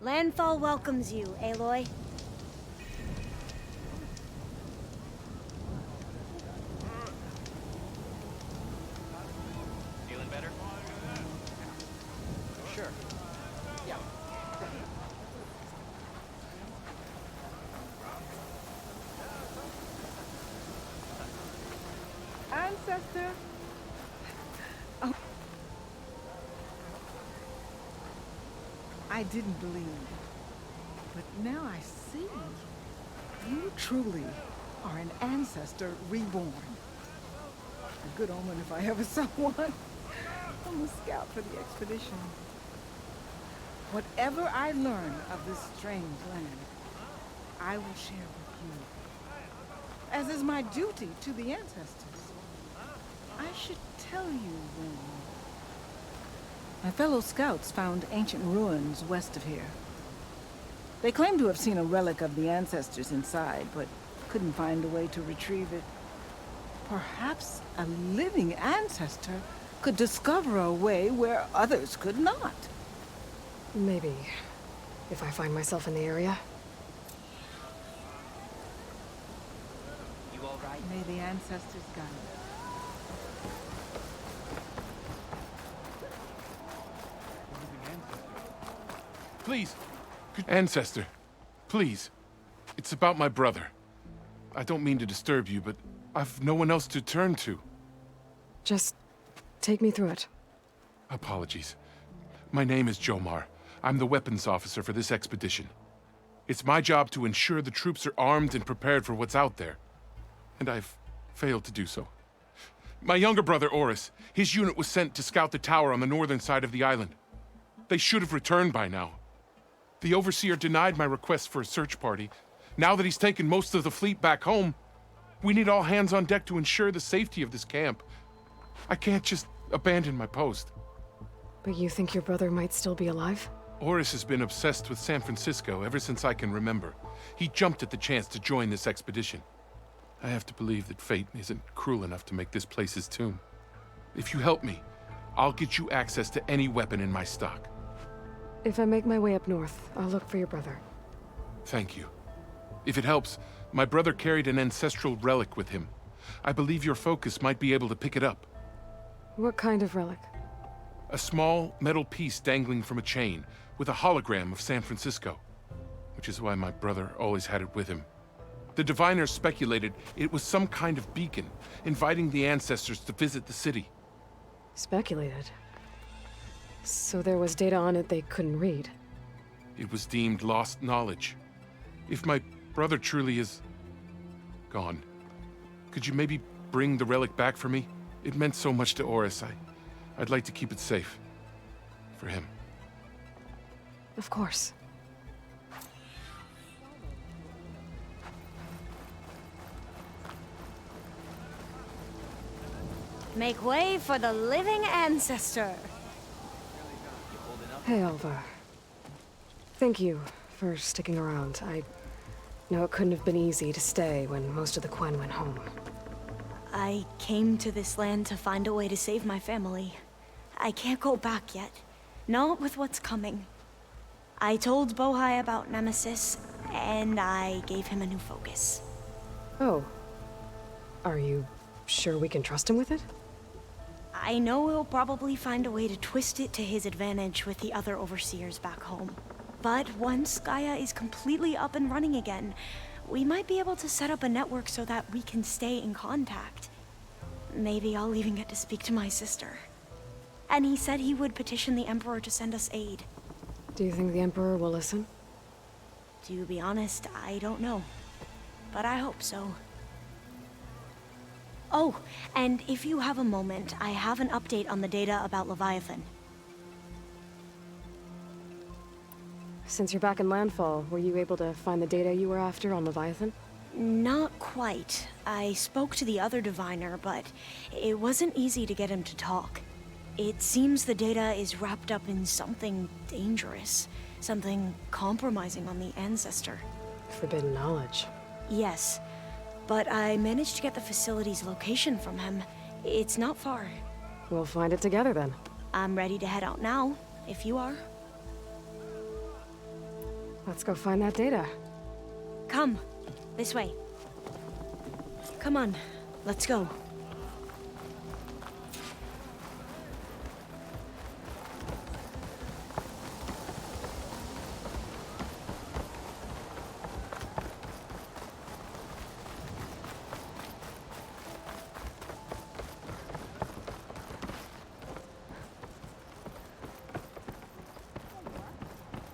Landfall welcomes you, Aloy. Feeling better? Sure. Yeah. Ancestor. Oh. I didn't believe, but now I see. You truly are an ancestor reborn. A good omen if I ever saw one. I'm a scout for the expedition. Whatever I learn of this strange land, I will share with you. As is my duty to the ancestors. I should tell you when. My fellow scouts found ancient ruins west of here. They claim to have seen a relic of the ancestors inside, but couldn't find a way to retrieve it. Perhaps a living ancestor could discover a way where others could not. Maybe. If I find myself in the area. You all right? May the ancestors guide us. Please, Ancestor, please. It's about my brother. I don't mean to disturb you, but I've no one else to turn to. Just take me through it. Apologies. My name is Jomar. I'm the weapons officer for this expedition. It's my job to ensure the troops are armed and prepared for what's out there. And I've failed to do so. My younger brother, Oris, his unit was sent to scout the tower on the northern side of the island. They should have returned by now. The Overseer denied my request for a search party. Now that he's taken most of the fleet back home, we need all hands on deck to ensure the safety of this camp. I can't just abandon my post. But you think your brother might still be alive? Oris has been obsessed with San Francisco ever since I can remember. He jumped at the chance to join this expedition. I have to believe that fate isn't cruel enough to make this place his tomb. If you help me, I'll get you access to any weapon in my stock. If I make my way up north, I'll look for your brother. Thank you. If it helps, my brother carried an ancestral relic with him. I believe your focus might be able to pick it up. What kind of relic? A small metal piece dangling from a chain with a hologram of San Francisco, which is why my brother always had it with him. The diviners speculated it was some kind of beacon, inviting the ancestors to visit the city. Speculated. So there was data on it they couldn't read. It was deemed lost knowledge. If my brother truly is gone, could you maybe bring the relic back for me? It meant so much to Oris. I'd like to keep it safe. For him. Of course. Make way for the living ancestor. Hey, Alva. Thank you for sticking around. I know it couldn't have been easy to stay when most of the Quen went home. I came to this land to find a way to save my family. I can't go back yet. Not with what's coming. I told Bohai about Nemesis, and I gave him a new focus. Oh. Are you sure we can trust him with it? I know he'll probably find a way to twist it to his advantage with the other overseers back home. But once Gaia is completely up and running again, we might be able to set up a network so that we can stay in contact. Maybe I'll even get to speak to my sister. And he said he would petition the Emperor to send us aid. Do you think the Emperor will listen? To be honest, I don't know. But I hope so. Oh, and if you have a moment, I have an update on the data about Leviathan. Since you're back in Landfall, were you able to find the data you were after on Leviathan? Not quite. I spoke to the other diviner, but it wasn't easy to get him to talk. It seems the data is wrapped up in something dangerous. Something compromising on the Ancestor. Forbidden knowledge. Yes, but I managed to get the facility's location from him. It's not far. We'll find it together then. I'm ready to head out now, if you are. Let's go find that data. Come, this way. Come on, let's go.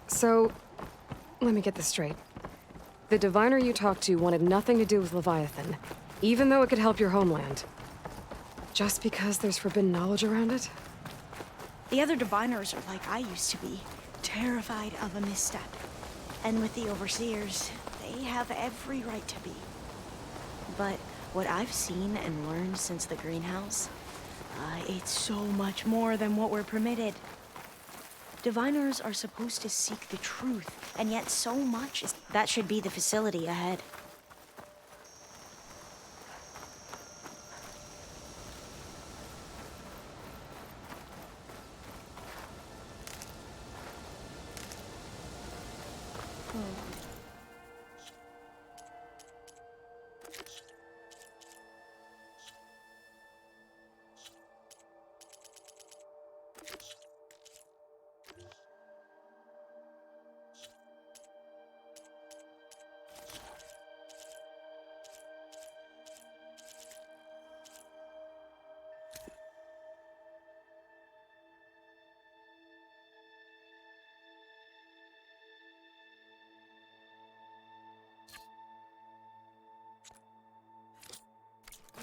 So, let me get this straight. The diviner you talked to wanted nothing to do with Leviathan, even though it could help your homeland. Just because there's forbidden knowledge around it? The other diviners are like I used to be, terrified of a misstep. And with the overseers, they have every right to be. But what I've seen and learned since the greenhouse, it's so much more than what we're permitted. Diviners are supposed to seek the truth, and yet so much is... That should be the facility ahead.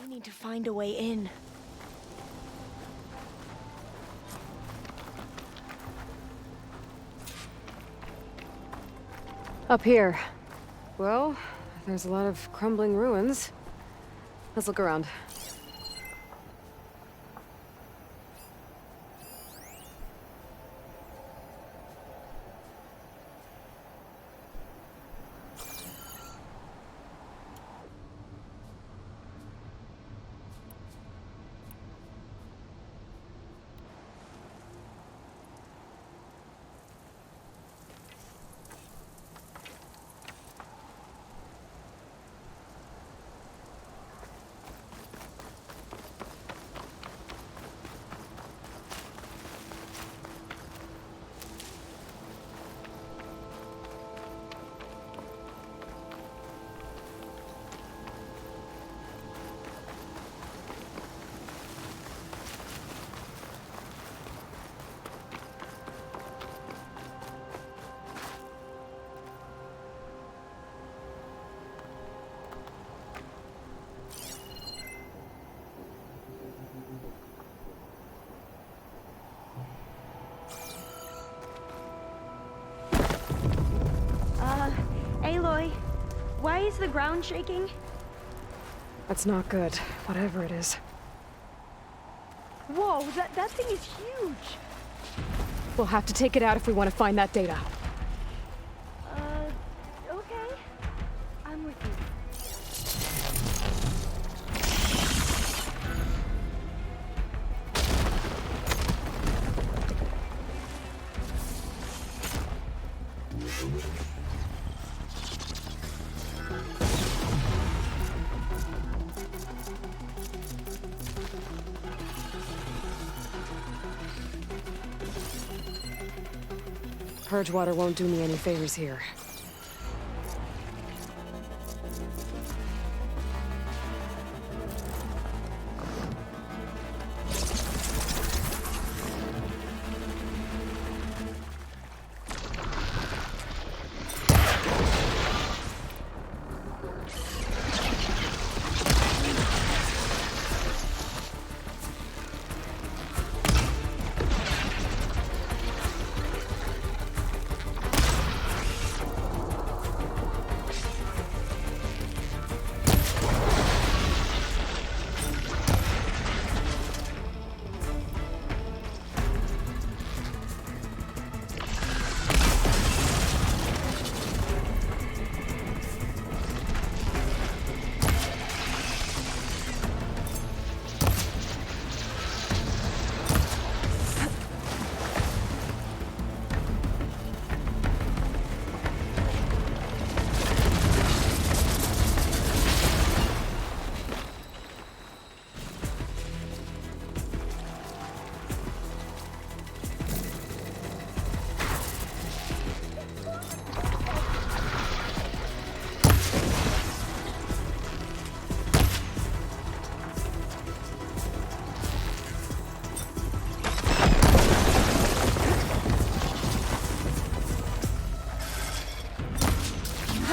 We need to find a way in. Up here. Well, there's a lot of crumbling ruins. Let's look around. Aloy, why is the ground shaking? That's not good, whatever it is. Whoa, that thing is huge! We'll have to take it out if we want to find that data. Okay. I'm with you. Purge water won't do me any favors here.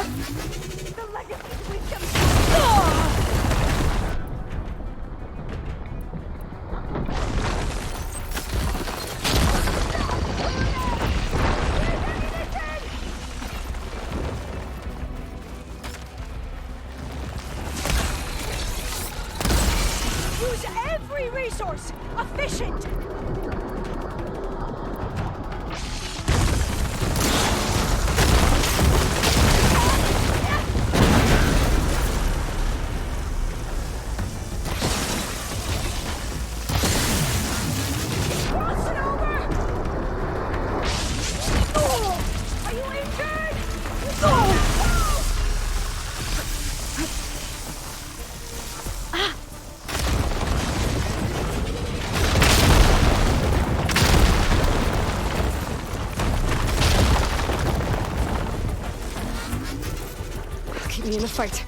The legacy's wisdom! Use every resource! Efficient! Cross it over! Oh! Are you injured? Oh! Keep me in the fight.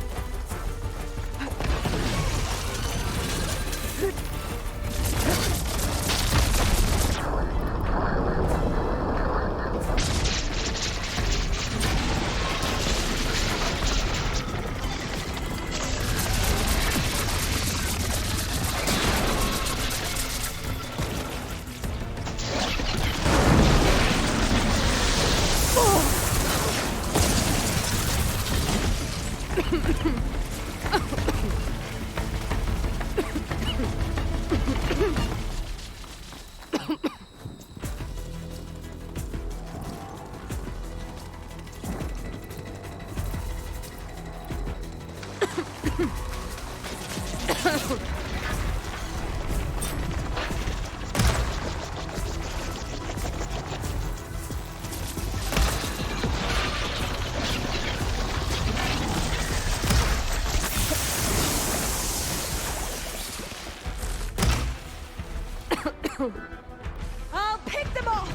I'll pick them off!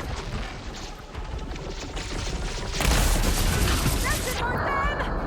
Doesn't hurt them!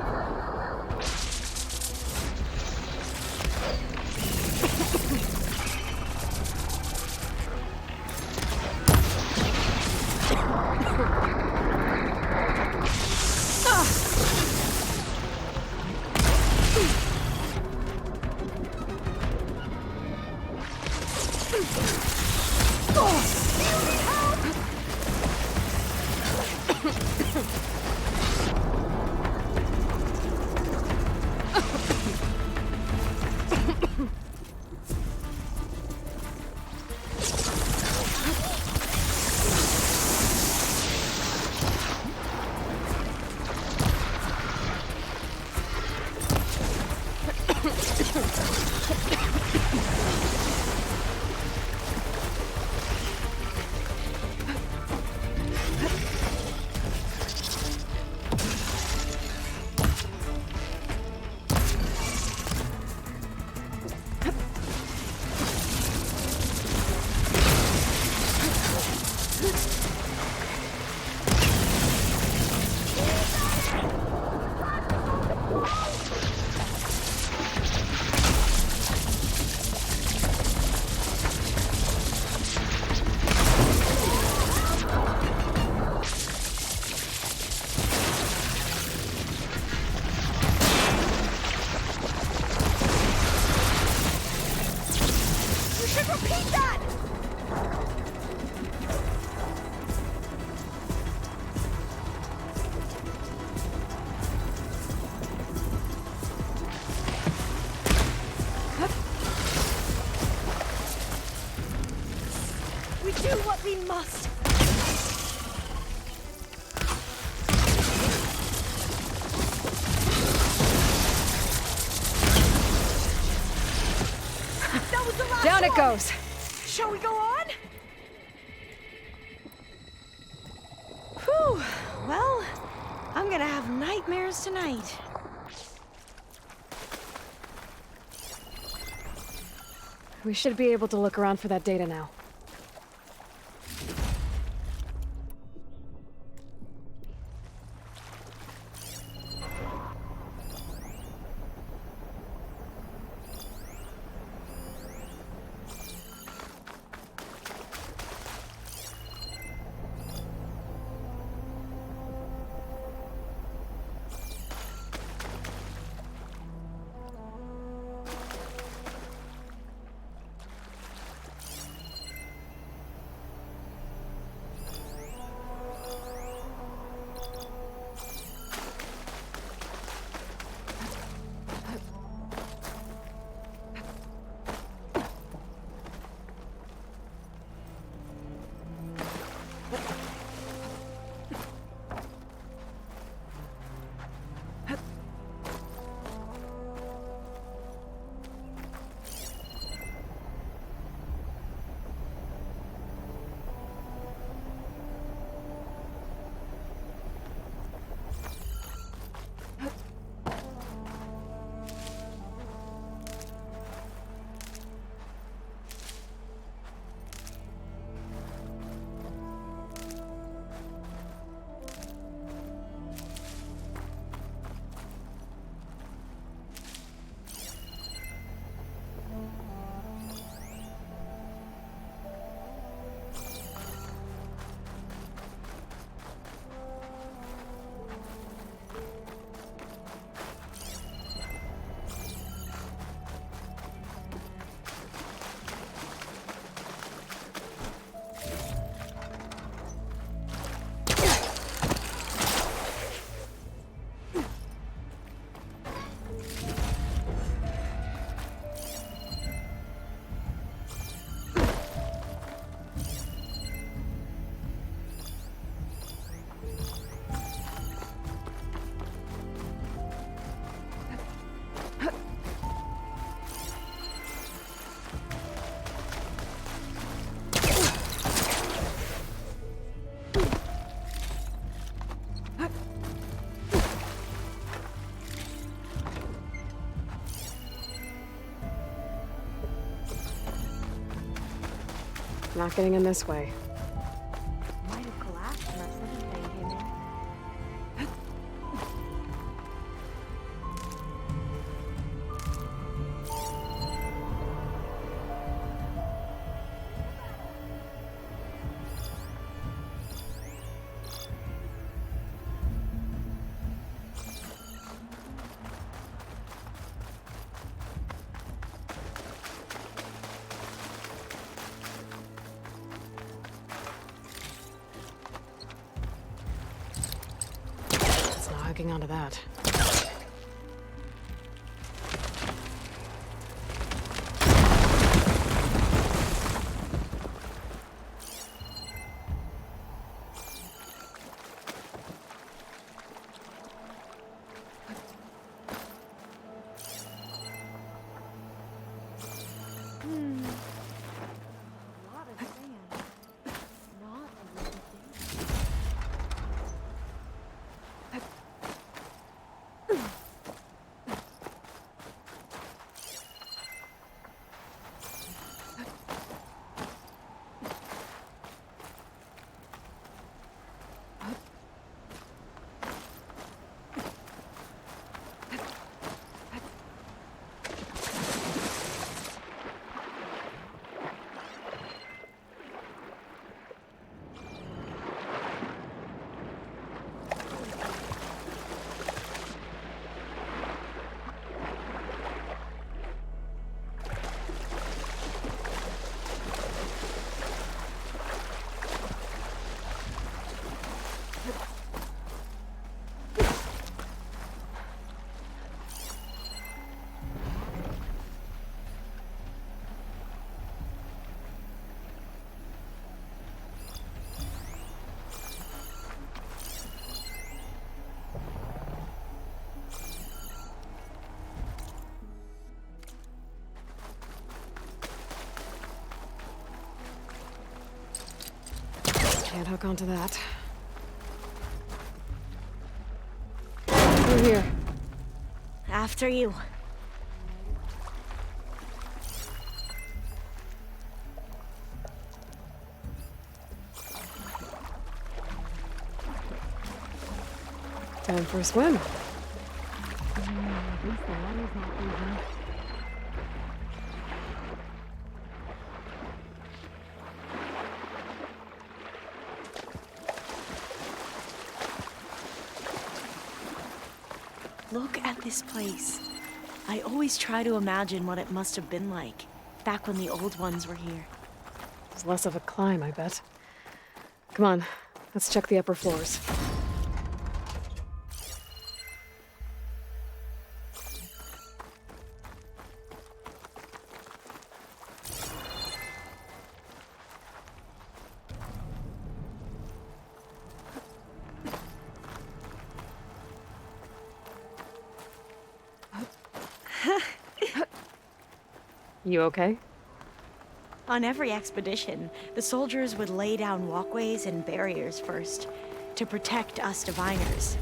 do what we must. That was the last Down one. it goes. Shall we go on? Whew. Well, I'm gonna have nightmares tonight. We should be able to look around for that data now. Not getting in this way. Might have collapsed when that second thing came in. It's not hooking onto that. A lot of sand. Not a lot of sand. Can't hook onto that. Through here. After you. Time for a swim. Look at this place. I always try to imagine what it must have been like, back when the old ones were here. It's less of a climb, I bet. Come on, let's check the upper floors. You okay? On every expedition, the soldiers would lay down walkways and barriers first, to protect us diviners.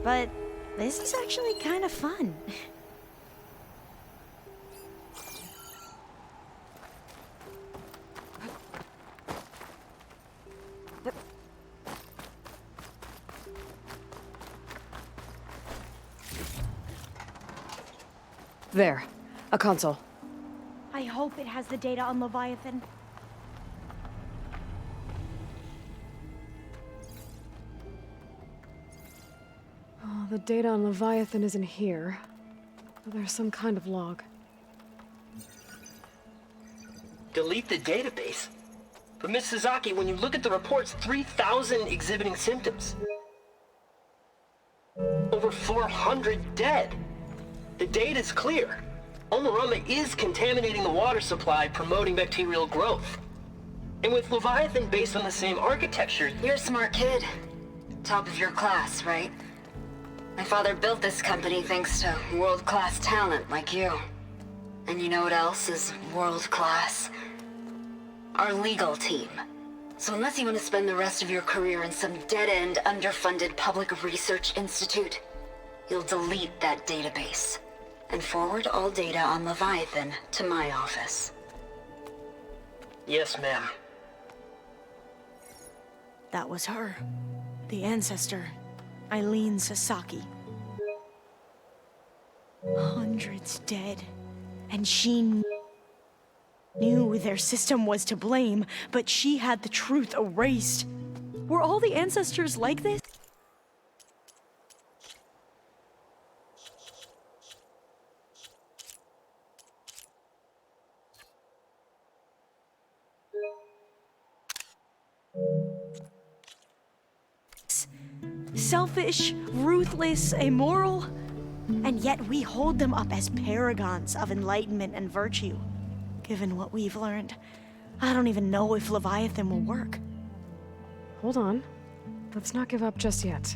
But this is actually kind of fun. There, a console. I hope it has the data on Leviathan. Oh, the data on Leviathan isn't here. There's some kind of log. Delete the database? But Miss Sasaki, when you look at the reports, 3,000 exhibiting symptoms. Over 400 dead. The data's clear. Omarama is contaminating the water supply, promoting bacterial growth. And with Leviathan based on the same architecture... You're a smart kid. Top of your class, right? My father built this company thanks to world-class talent like you. And you know what else is world-class? Our legal team. So unless you want to spend the rest of your career in some dead-end, underfunded public research institute, you'll delete that database and forward all data on Leviathan to my office. Yes, ma'am. That was her. The ancestor, Eileen Sasaki. Hundreds dead. And she knew their system was to blame, but she had the truth erased. Were all the ancestors like this? Selfish, ruthless, immoral, and yet we hold them up as paragons of enlightenment and virtue. Given what we've learned, I don't even know if Leviathan will work. Hold on. Let's not give up just yet.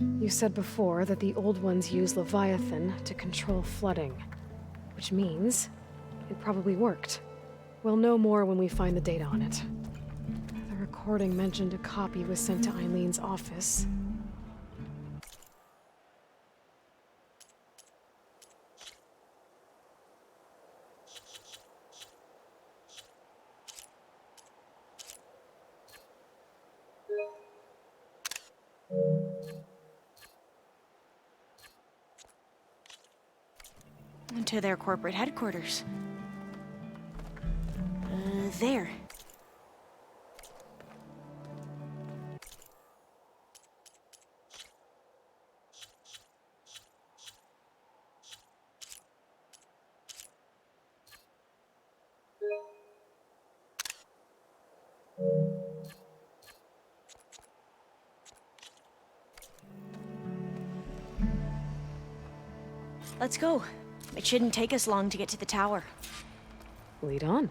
You said before that the Old Ones use Leviathan to control flooding, which means it probably worked. We'll know more when we find the data on it. The recording mentioned a copy was sent to Eileen's office. To their corporate headquarters. There. Let's go. It shouldn't take us long to get to the tower. Lead on.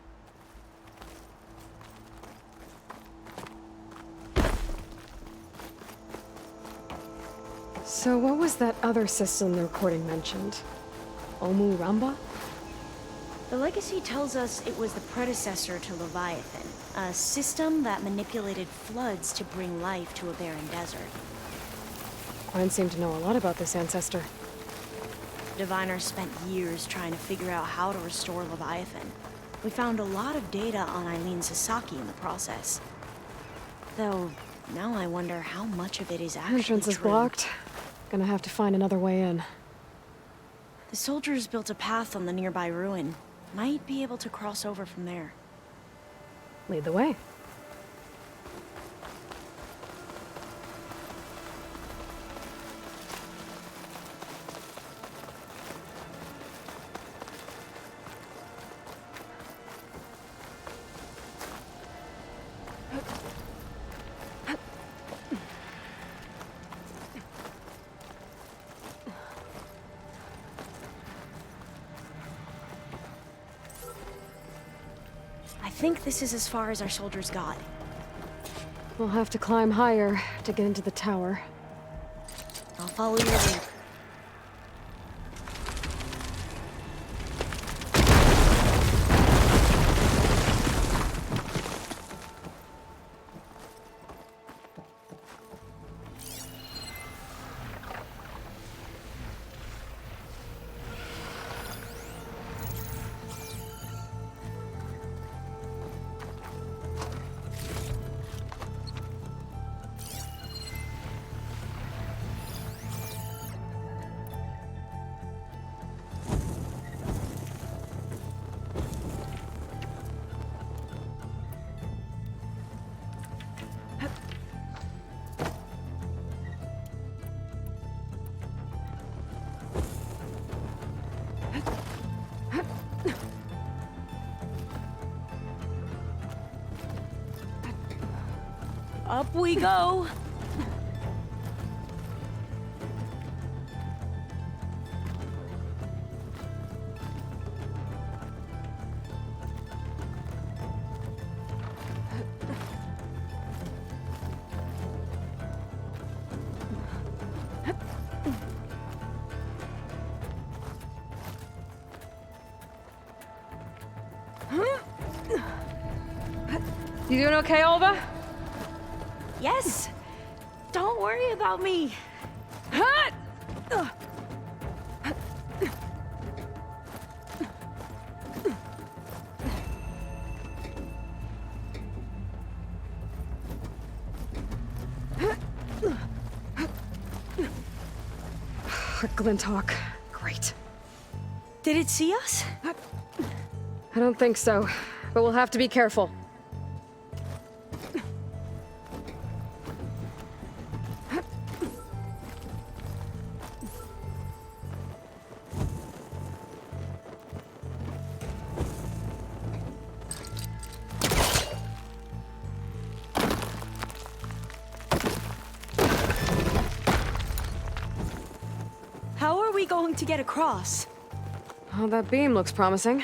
So what was that other system the recording mentioned? Omu Ramba? The legacy tells us it was the predecessor to Leviathan, a system that manipulated floods to bring life to a barren desert. Quine seemed to know a lot about this ancestor. Diviners spent years trying to figure out how to restore Leviathan. We found a lot of data on Eileen Sasaki in the process. Though, now I wonder how much of it is actually Entrance is true. blocked. Gonna have to find another way in. The soldiers built a path on the nearby ruin. Might be able to cross over from there. Lead the way. I think this is as far as our soldiers got. We'll have to climb higher to get into the tower. I'll follow your lead. Up we go! You doing okay, Olva? Yes! Don't worry about me! Glinthawk. Great. Did it see us? I don't think so, but we'll have to be careful. How are we going to get across? Oh, that beam looks promising.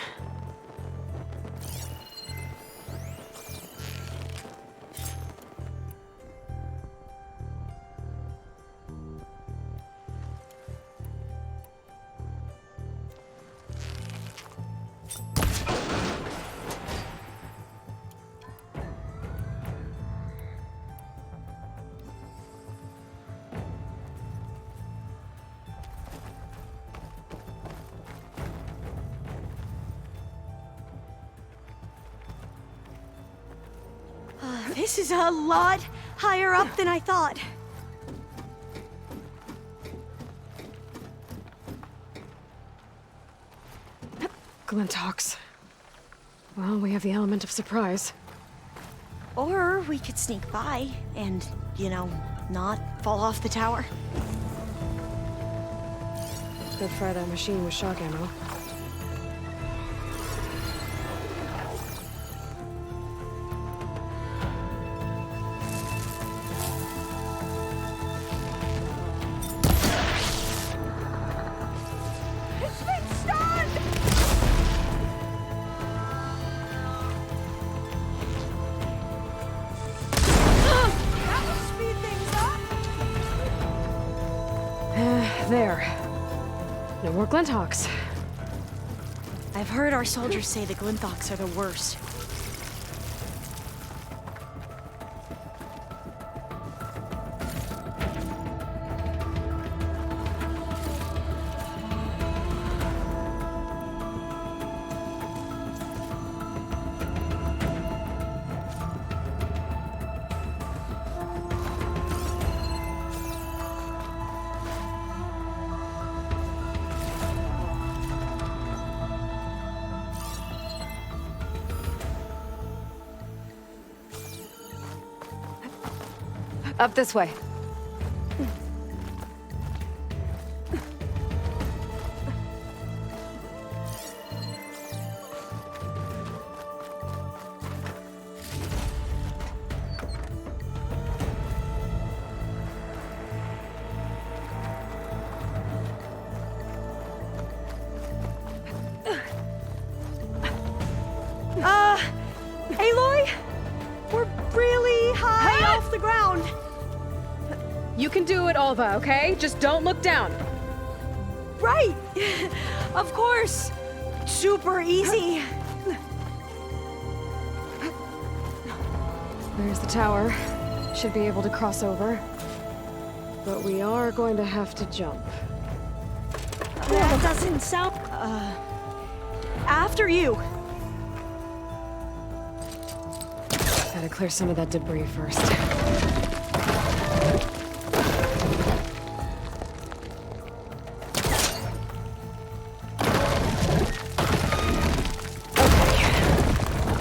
This is a lot higher up than I thought. Glinthawks. Well, we have the element of surprise. Or we could sneak by and, not fall off the tower. Could fry that machine with shock ammo. There. No more Glinthawks. I've heard our soldiers say the Glinthawks are the worst. Up this way. Aloy? We're really high off the ground. You can do it, Alva, okay? Just don't look down. Right! Of course! Super easy! There's the tower. Should be able to cross over. But we are going to have to jump. That doesn't sound... After you! Gotta clear some of that debris first. Okay.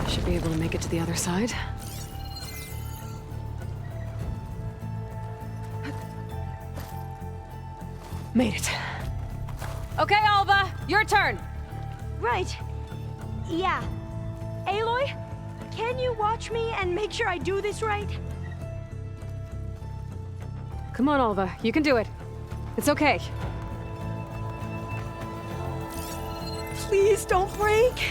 Should be able to make it to the other side. Made it. Okay, Alva, your turn. Right. Yeah. Aloy, can you watch me and make sure I do this right? Come on, Alva, you can do it. It's okay. Please don't break.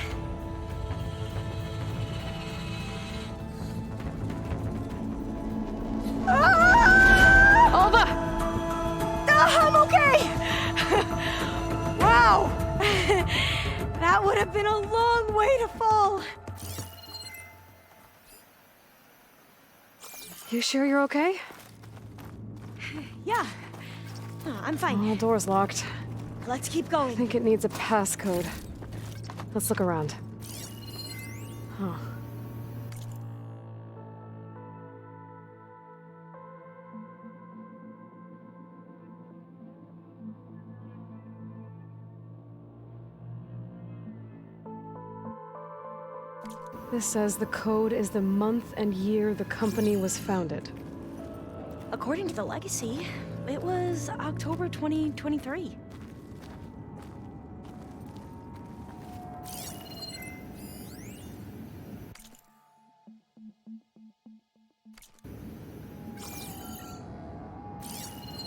Alva! I'm okay! Wow! That would have been a long way to fall. You sure you're okay? Yeah. I'm fine. The door's locked. Let's keep I going. think it needs a passcode. Let's look around. Huh. This says the code is the month and year the company was founded. According to the legacy, it was October 2023.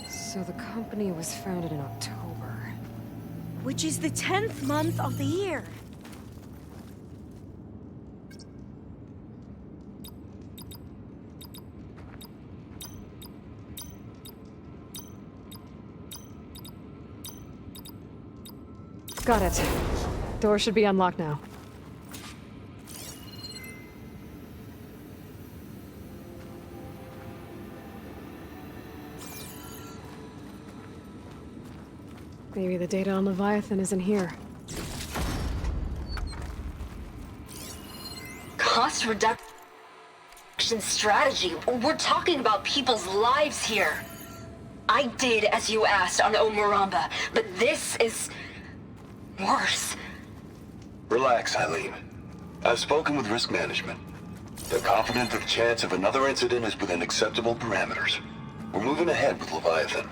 So the company was founded in October. Which is the 10th month of the year. Got it. Door should be unlocked now. Maybe the data on Leviathan isn't here. Cost reduction strategy. We're talking about people's lives here. I did as you asked on Omuramba, but this is worse. Relax, Eileen. I've spoken with risk management. They're confident that the chance of another incident is within acceptable parameters. We're moving ahead with Leviathan.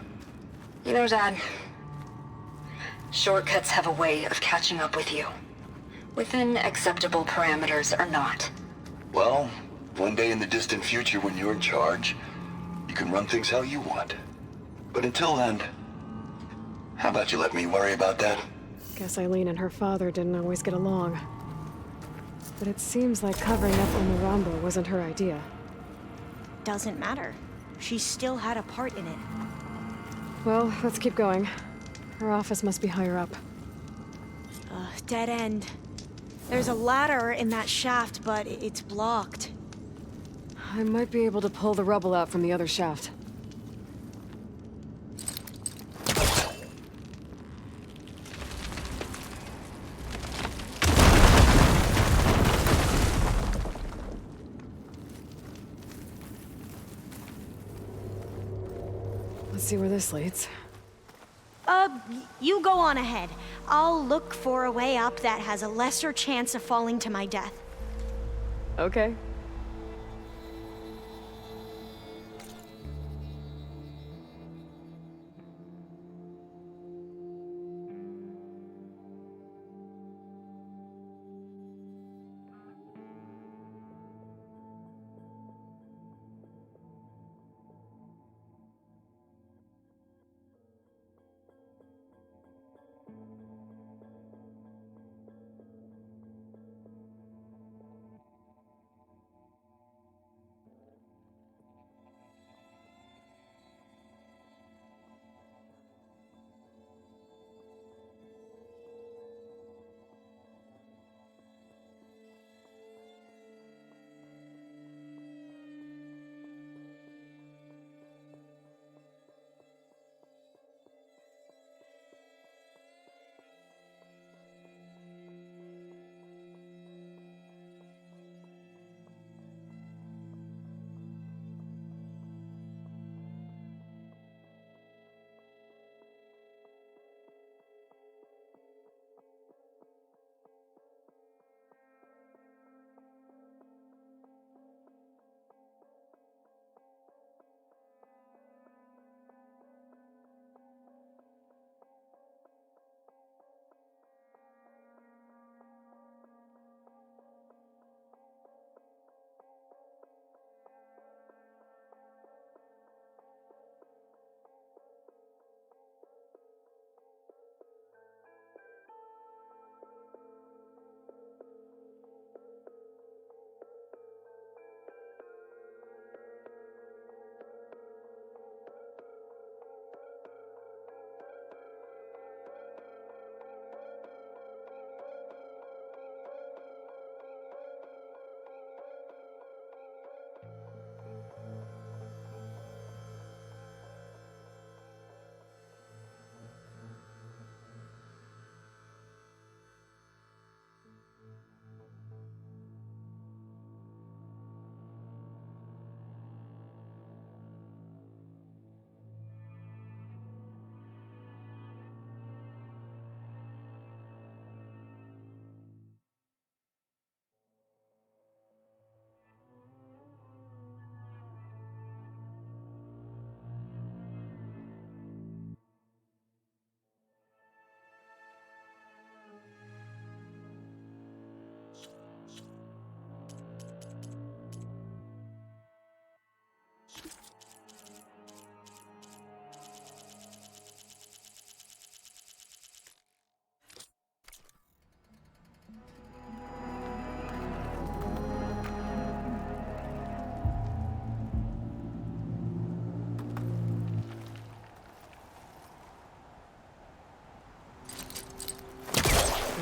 You know, Dad, shortcuts have a way of catching up with you. Within acceptable parameters or not. Well, one day in the distant future when you're in charge, you can run things how you want. But until then, how about you let me worry about that? Guess Eileen and her father didn't always get along. But it seems like covering up Omuramba wasn't her idea. Doesn't matter. She still had a part in it. Well, let's keep going. Her office must be higher up. Dead end. There's a ladder in that shaft, but it's blocked. I might be able to pull the rubble out from the other shaft. Let's see where this leads. You go on ahead. I'll look for a way up that has a lesser chance of falling to my death. Okay.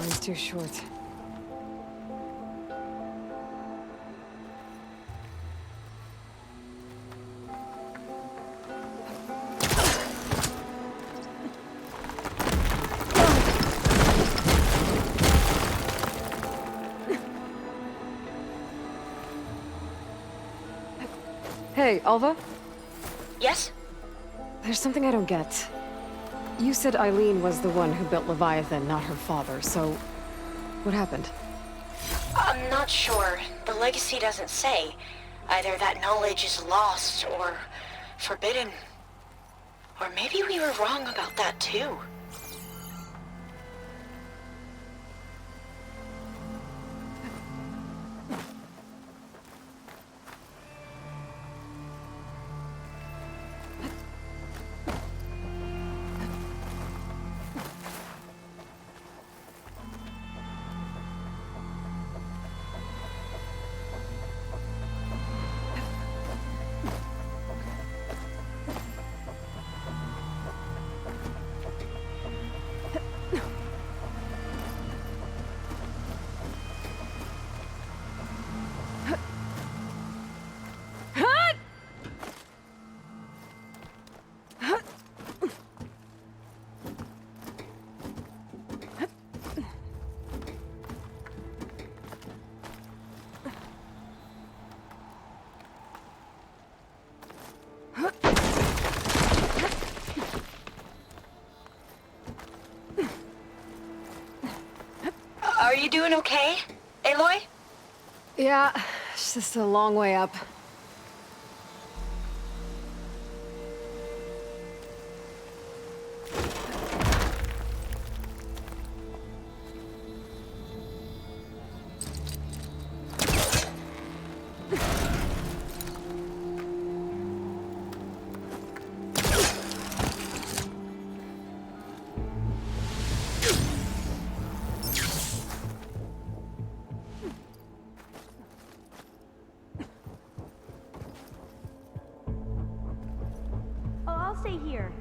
Line's too short. Hey, Alva? Yes? There's something I don't get. You said Eileen was the one who built Leviathan, not her father, so... what happened? I'm not sure. The legacy doesn't say. Either that knowledge is lost or forbidden. Or maybe we were wrong about that too. Are you doing okay, Aloy? Yeah, it's just a long way up. I'll stay here.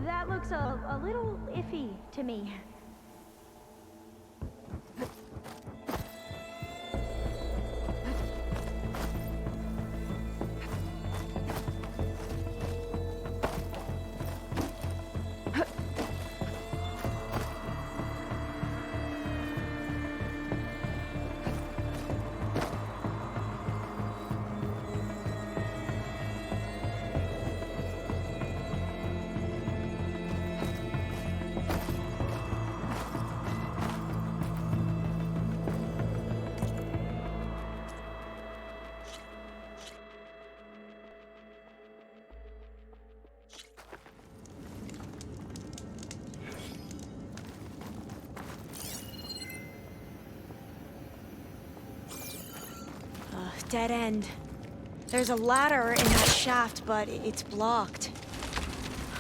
That looks a little iffy to me. Dead end. There's a ladder in that shaft, but it's blocked.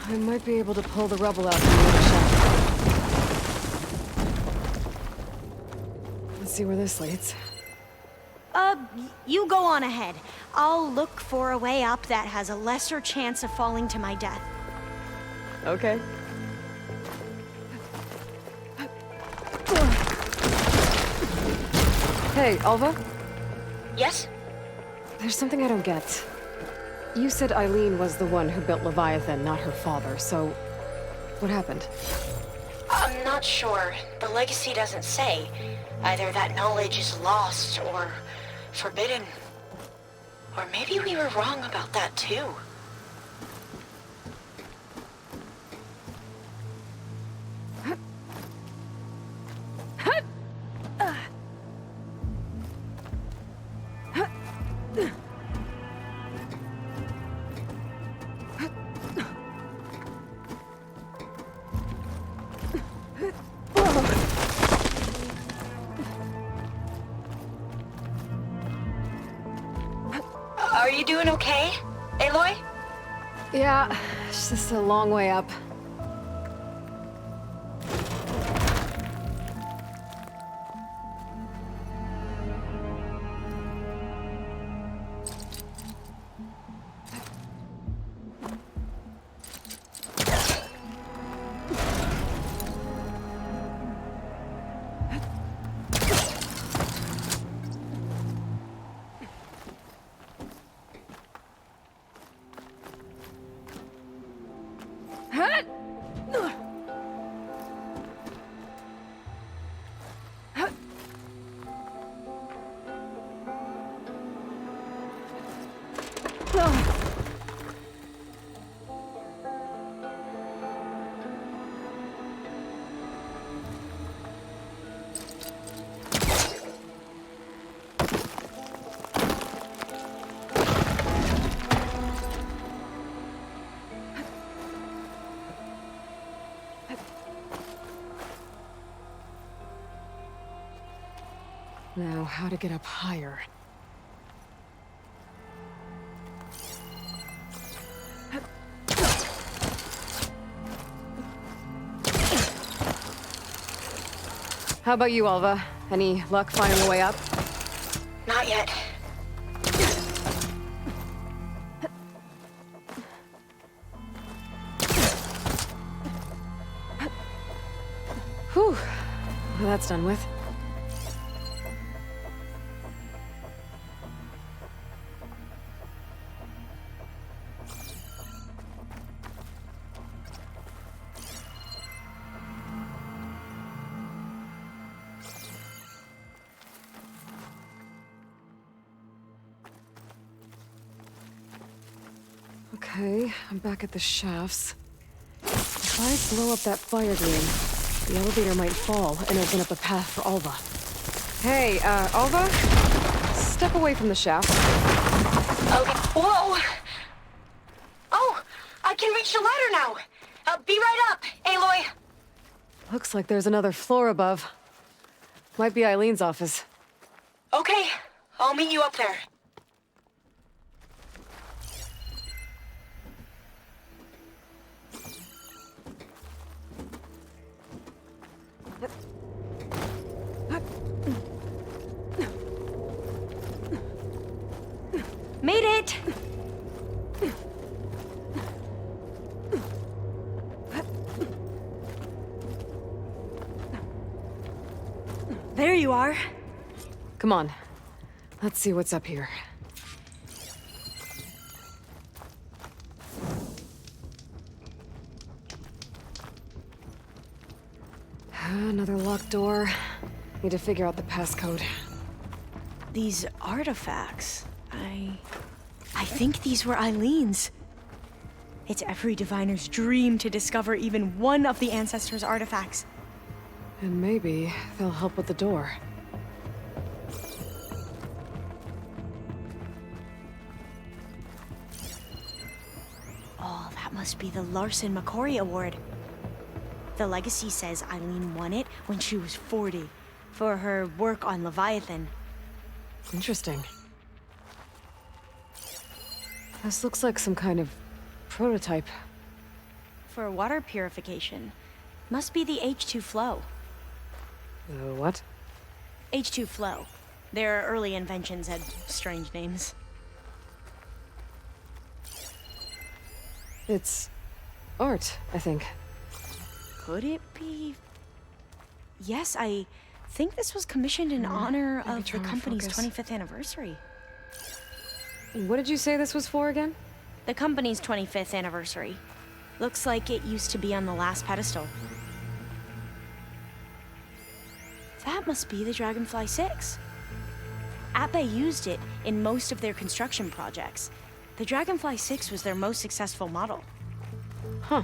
I might be able to pull the rubble out from the other shaft. Let's see where this leads. You go on ahead. I'll look for a way up that has a lesser chance of falling to my death. Okay. Hey, Alva? Yes? There's something I don't get. You said Eileen was the one who built Leviathan, not her father, so... what happened? I'm not sure. The legacy doesn't say. Either that knowledge is lost or forbidden. Or maybe we were wrong about that too. Are you doing okay, Aloy? Yeah, it's just a long way up. Now, how to get up higher? How about you, Alva? Any luck finding a way up? Not yet. Whew. Well, that's done with. Okay, I'm back at the shafts. If I blow up that fire green, the elevator might fall and open up a path for Alva. Hey, Alva? Step away from the shaft. Okay. Whoa! Oh! I can reach the ladder now! Be right up, Aloy! Looks like there's another floor above. Might be Eileen's office. Okay, I'll meet you up there. Made it! There you are. Come on. Let's see what's up here. Another locked door. Need to figure out the passcode. These artifacts, I think these were Eileen's. It's every diviner's dream to discover even one of the Ancestors' artifacts. And maybe they'll help with the door. Oh, that must be the Larson McCory Award. The legacy says Eileen won it when she was 40, for her work on Leviathan. Interesting. This looks like some kind of prototype. For water purification. Must be the H2 flow. What? H2 flow. Their early inventions had strange names. It's art, I think. Could it be? Yes, I think this was commissioned in honor maybe of the try my company's focus. 25th anniversary. What did you say this was for again? The company's 25th anniversary. Looks like it used to be on the last pedestal. That must be the Dragonfly 6. Ape used it in most of their construction projects. The Dragonfly 6 was their most successful model. Huh.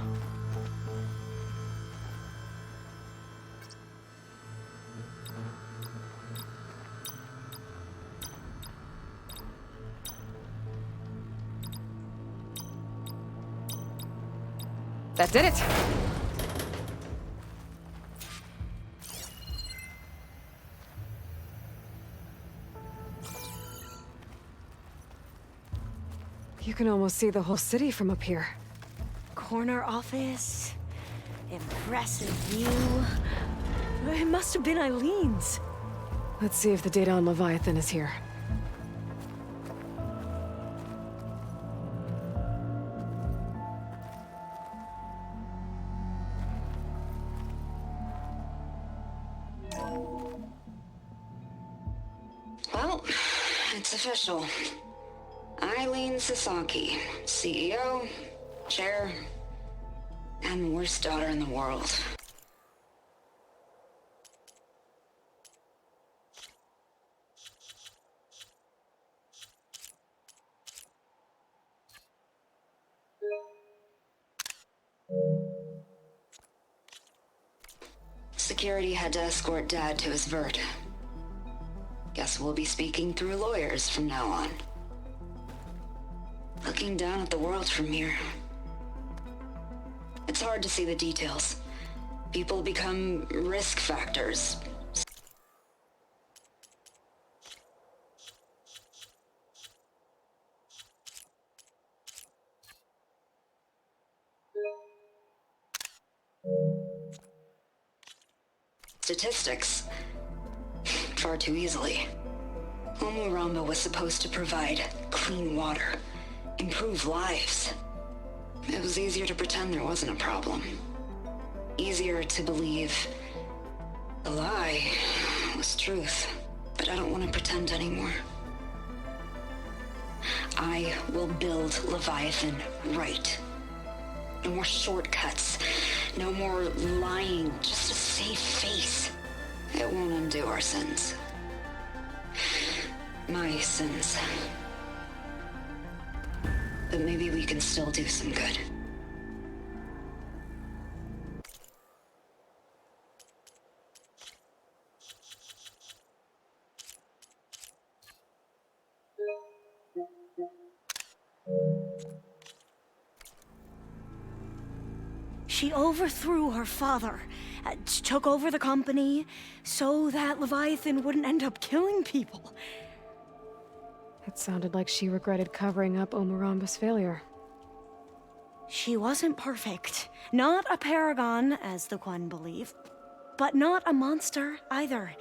That did it! You can almost see the whole city from up here. Corner office. Impressive view. It must have been Eileen's. Let's see if the data on Leviathan is here. Well, it's official. Eileen Sasaki, CEO, chair, and worst daughter in the world. Security had to escort Dad to his vert. Guess we'll be speaking through lawyers from now on. Looking down at the world from here. It's hard to see the details. People become risk factors. statistics far too easily. Omuramba was supposed to provide clean water, improve lives. It was easier to pretend there wasn't a problem. Easier to believe the lie was truth. But I don't want to pretend anymore. I will build Leviathan right. No more shortcuts. No more lying just to save face. It won't undo our sins. My sins. But maybe we can still do some good. She overthrew her father, took over the company, so that Leviathan wouldn't end up killing people. It sounded like she regretted covering up Omuramba's failure. She wasn't perfect. Not a paragon, as the Quan believe, but not a monster either.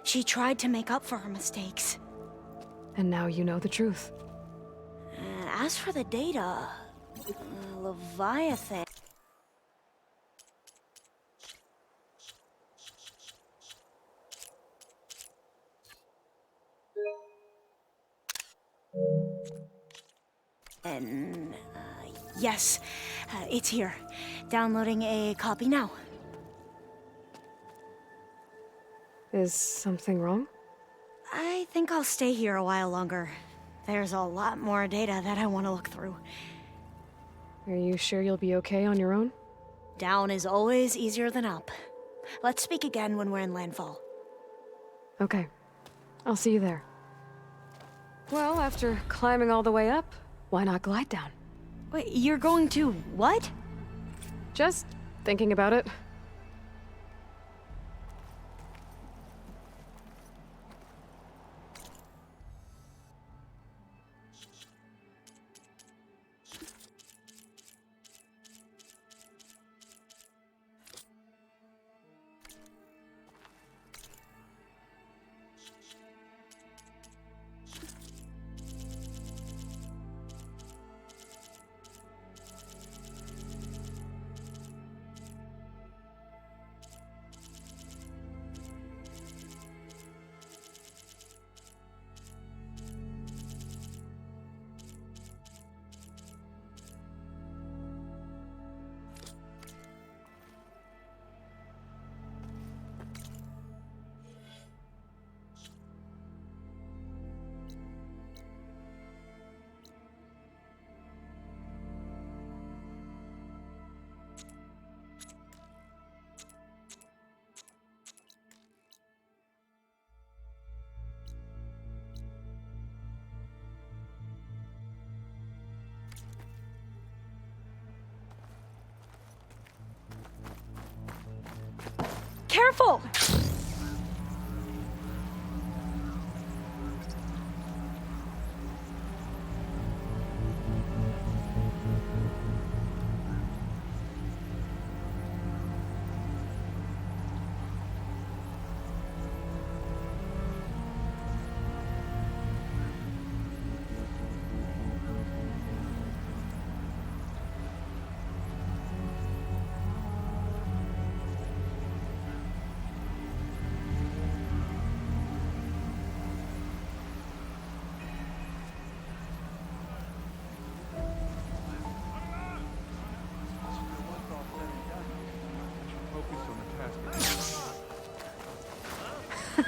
She tried to make up for her mistakes. And now you know the truth. As for the data, Leviathan... Yes, it's here. Downloading a copy now. Is something wrong? I think I'll stay here a while longer. There's a lot more data that I want to look through. Are you sure you'll be okay on your own? Down is always easier than up. Let's speak again when we're in landfall. Okay. I'll see you there. Well, after climbing all the way up, why not glide down? Wait, you're going to what? Just thinking about it. Careful!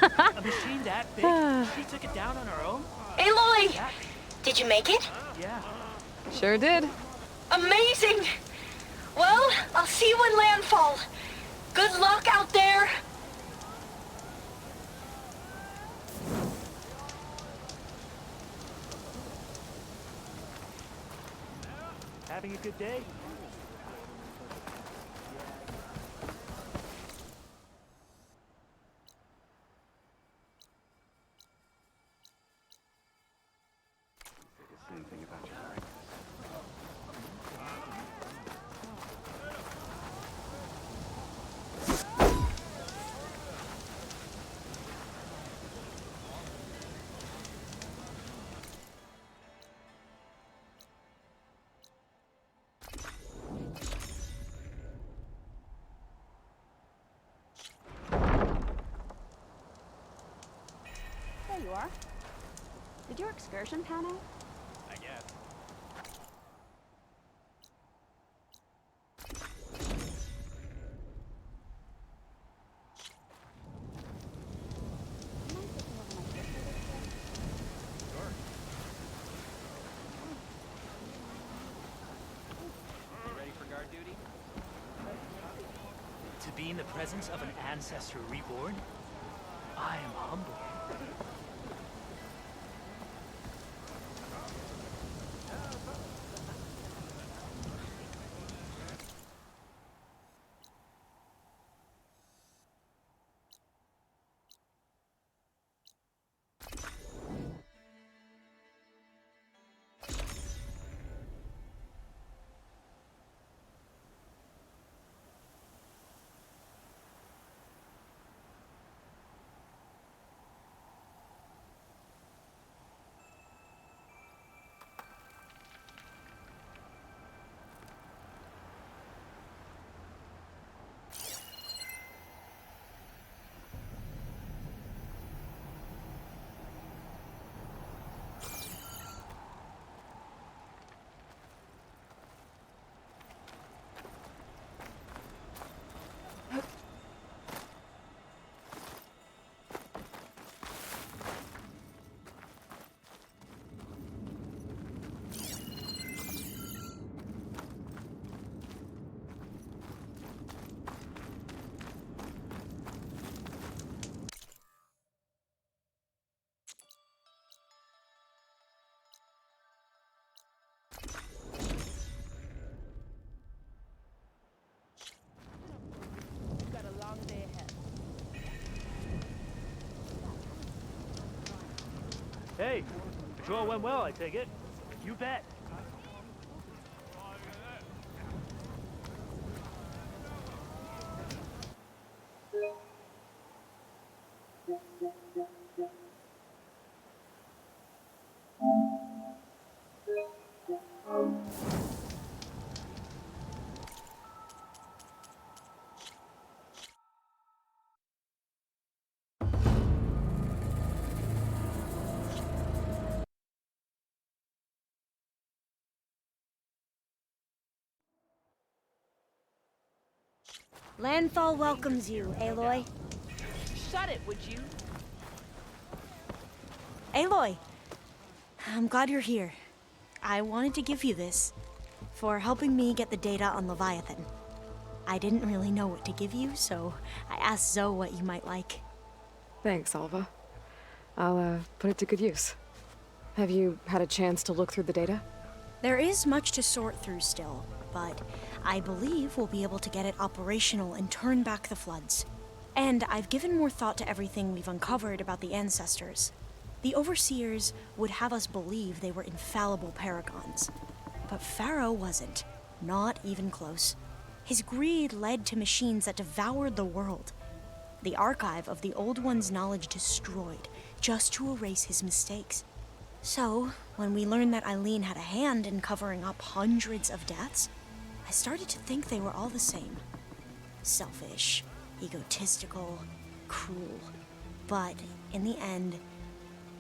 A machine that big? She took it down on her own? Aloy! Did you make it? Yeah. Sure did. Amazing! Well, I'll see you in landfall. Good luck out there! Having a good day? you are. Did your excursion pan out? I guess. You ready for guard duty? To be in the presence of an ancestor reborn, I am humbled. Hey, patrol went well, I take it. You bet. Landfall welcomes you, Aloy. Shut it, would you? Aloy! I'm glad you're here. I wanted to give you this for helping me get the data on Leviathan. I didn't really know what to give you, so I asked Zoe what you might like. Thanks, Alva. I'll, put it to good use. Have you had a chance to look through the data? There is much to sort through still, but I believe we'll be able to get it operational and turn back the floods. And I've given more thought to everything we've uncovered about the ancestors. The Overseers would have us believe they were infallible paragons. But Pharaoh wasn't. Not even close. His greed led to machines that devoured the world. The archive of the Old One's knowledge destroyed, just to erase his mistakes. So, when we learned that Eileen had a hand in covering up hundreds of deaths, I started to think they were all the same. Selfish, egotistical, cruel. But, in the end,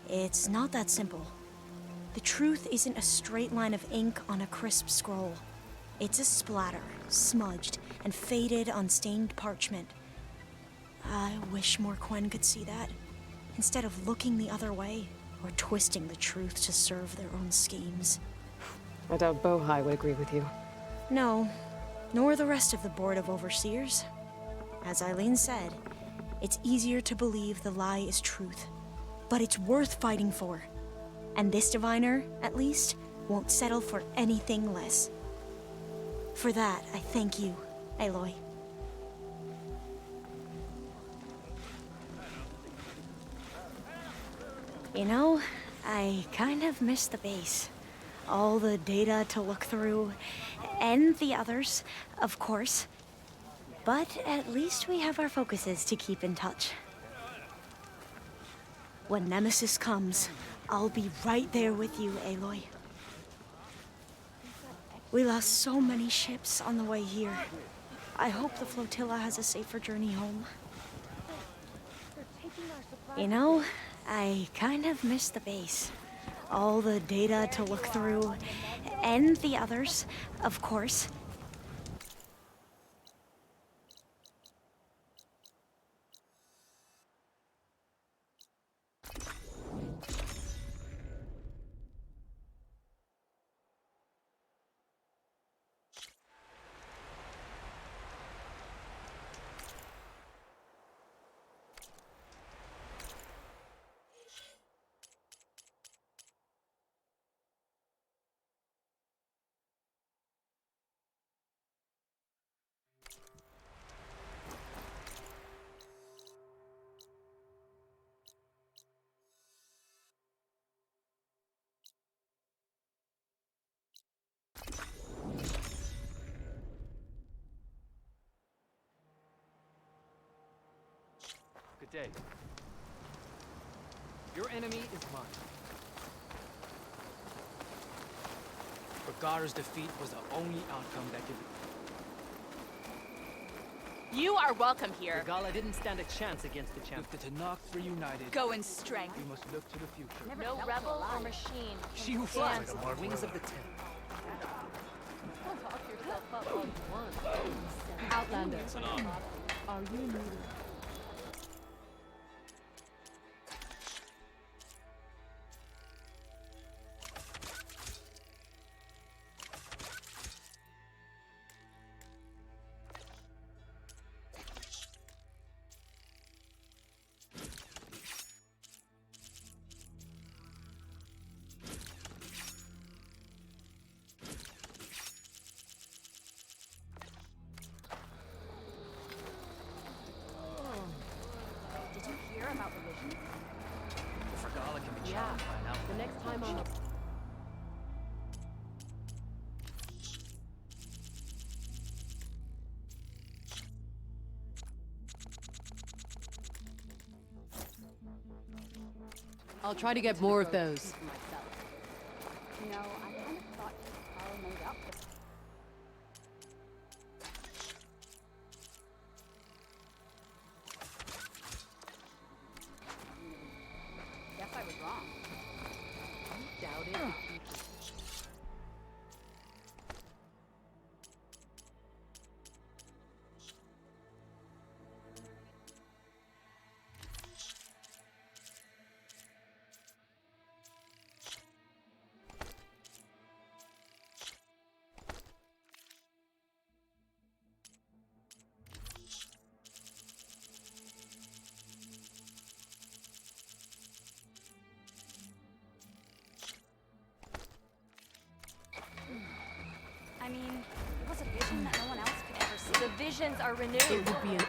it's not that simple. The truth isn't a straight line of ink on a crisp scroll. It's a splatter, smudged and faded on stained parchment. I wish more Quen could see that, instead of looking the other way or twisting the truth to serve their own schemes. I doubt Bohai would agree with you. No, nor the rest of the Board of Overseers. As Eileen said, it's easier to believe the lie is truth, but it's worth fighting for. And this diviner, at least, won't settle for anything less. For that, I thank you, Aloy. You know, I kind of miss the base. All the data to look through, and the others, of course. But at least we have our focuses to keep in touch. When Nemesis comes, I'll be right there with you, Aloy. We lost so many ships on the way here. I hope the flotilla has a safer journey home. You know, I kind of miss the base. All the data to look through, and the others, of course. Good day. Your enemy is mine. Bergara's defeat was the only outcome that could be. You are welcome here. Regala didn't stand a chance against the champ. With the Tanakh reunited, Go in strength. we must look to the future. No rebel or machine. She who flies on the wings of the ten. Outlander. Are you needed? Did you hear about the vision? If Regala can be challenged by an outlaw. The next time I'm... I'll try to get more of those. You know, I kind of thought Carl made up for Guess I was wrong. Doubt it. I mean, it was a vision that no one else could ever see. The visions are renewed. It would be an...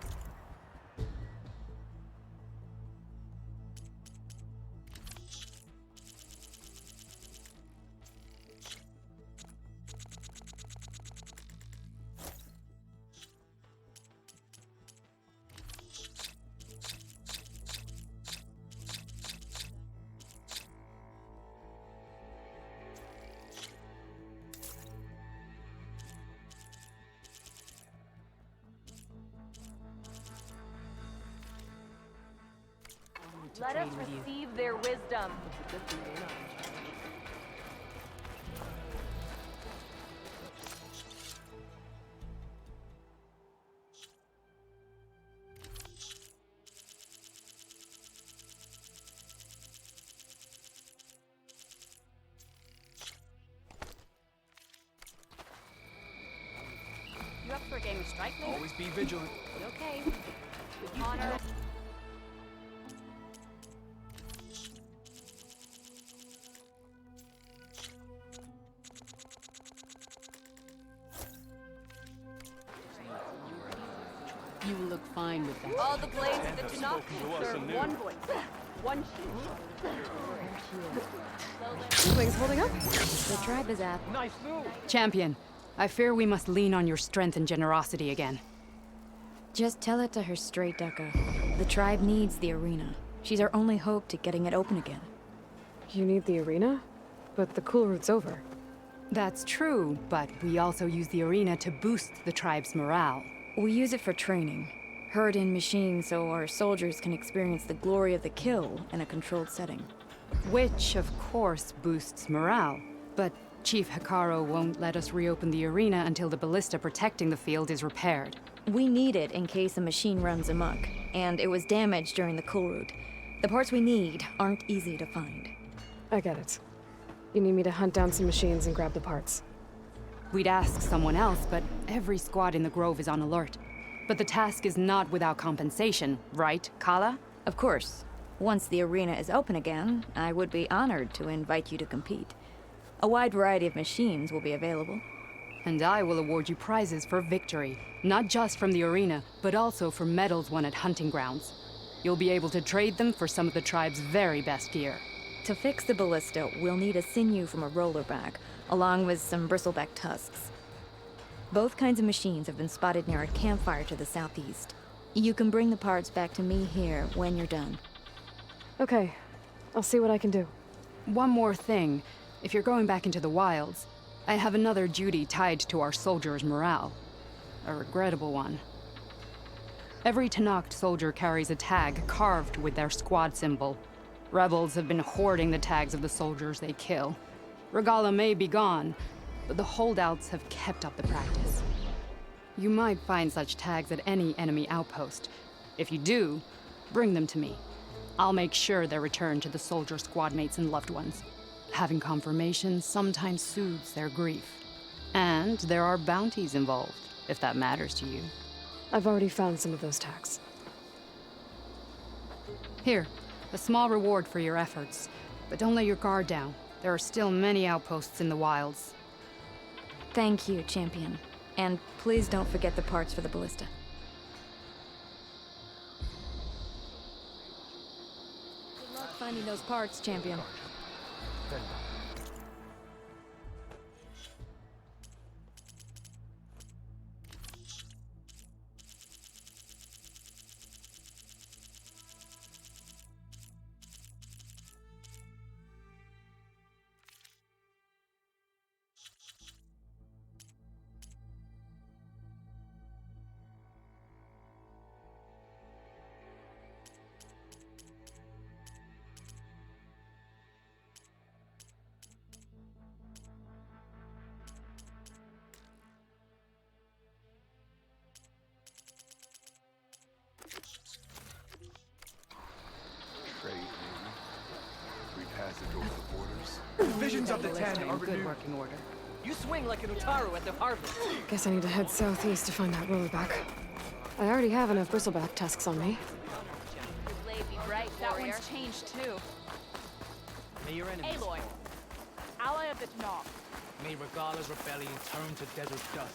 Let us receive their wisdom. You up for a game of strike later? Always be vigilant. Okay. With honor. You will look fine with that. All the blades of the Tanakh serve one voice, one shield. Wings holding up? The tribe is at. Nice move. Champion, I fear we must lean on your strength and generosity again. Just tell it to her straight, Dekka. The tribe needs the arena. She's our only hope to getting it open again. You need the arena? But the cool route's over. That's true, but we also use the arena to boost the tribe's morale. We use it for training. Herd-in machines so our soldiers can experience the glory of the kill in a controlled setting. Which, of course, boosts morale. But Chief Hikaru won't let us reopen the arena until the ballista protecting the field is repaired. We need it in case a machine runs amok, and it was damaged during the cool route. The parts we need aren't easy to find. I get it. You need me to hunt down some machines and grab the parts. We'd ask someone else, but every squad in the Grove is on alert. But the task is not without compensation, right, Kala? Of course. Once the arena is open again, I would be honored to invite you to compete. A wide variety of machines will be available. And I will award you prizes for victory, not just from the arena, but also for medals won at hunting grounds. You'll be able to trade them for some of the tribe's very best gear. To fix the ballista, we'll need a sinew from a rollerback, along with some bristleback tusks. Both kinds of machines have been spotted near a campfire to the southeast. You can bring the parts back to me here when you're done. Okay, I'll see what I can do. One more thing. If you're going back into the wilds, I have another duty tied to our soldiers' morale. A regrettable one. Every Tenakth soldier carries a tag carved with their squad symbol. Rebels have been hoarding the tags of the soldiers they kill. Regala may be gone, but the holdouts have kept up the practice. You might find such tags at any enemy outpost. If you do, bring them to me. I'll make sure they're returned to the soldier squad mates and loved ones. Having confirmation sometimes soothes their grief. And there are bounties involved, if that matters to you. I've already found some of those tags. Here, a small reward for your efforts. But don't let your guard down. There are still many outposts in the wilds. Thank you, Champion. And please don't forget the parts for the ballista. Good luck finding those parts, Champion. Visions of the Ten are good renewed. working order. You swing like an Utaru at the harvest. Guess I need to head southeast to find that rollerback. I already have enough bristleback tusks on me. That one's changed too. May your enemies Aloy, fall. ally of the Tenakth. May Regala's rebellion turn to desert dust.